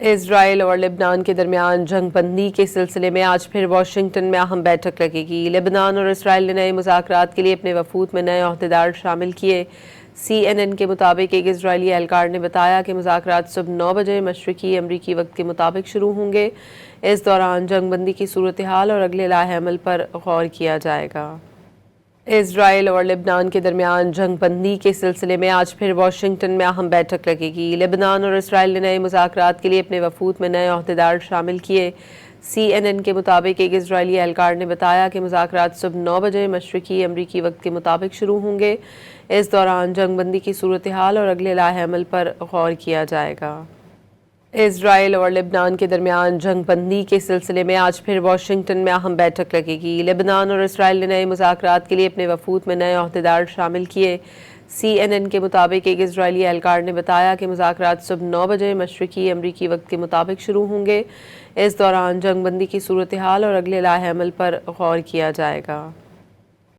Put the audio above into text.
اسرائیل اور لبنان کے درمیان جنگ بندی کے سلسلے میں آج پھر واشنگٹن میں اہم بیٹھک لگے گی۔ لبنان اور اسرائیل نے نئے مذاکرات کے لیے اپنے وفود میں نئے عہدیدار شامل کیے۔ CNN کے مطابق ایک اسرائیلی اہلکار نے بتایا کہ مذاکرات صبح 9 بجے مشرقی امریکی وقت کے مطابق شروع ہوں گے۔ اس دوران جنگ بندی کی صورتحال اور اگلے لائحہ عمل پر غور کیا جائے گا۔ اسرائیل اور لبنان کے درمیان جنگ بندی کے سلسلے میں آج پھر واشنگٹن میں اہم بیٹھک لگے گی۔ لبنان اور اسرائیل نے نئے مذاکرات کے لیے اپنے وفود میں نئے عہدیدار شامل کیے۔ CNN کے مطابق ایک اسرائیلی اہلکار نے بتایا کہ مذاکرات صبح 9 بجے مشرقی امریکی وقت کے مطابق شروع ہوں گے۔ اس دوران جنگ بندی کی صورتحال اور اگلے لائحہ عمل پر غور کیا جائے گا۔ اسرائیل اور لبنان کے درمیان جنگ بندی کے سلسلے میں آج پھر واشنگٹن میں اہم بیٹھک لگے گی۔ لبنان اور اسرائیل نے نئے مذاکرات کے لیے اپنے وفود میں نئے عہدیدار شامل کیے۔ CNN کے مطابق ایک اسرائیلی اہلکار نے بتایا کہ مذاکرات صبح 9 بجے مشرقی امریکی وقت کے مطابق شروع ہوں گے۔ اس دوران جنگ بندی کی صورتحال اور اگلے لائحہ عمل پر غور کیا جائے گا۔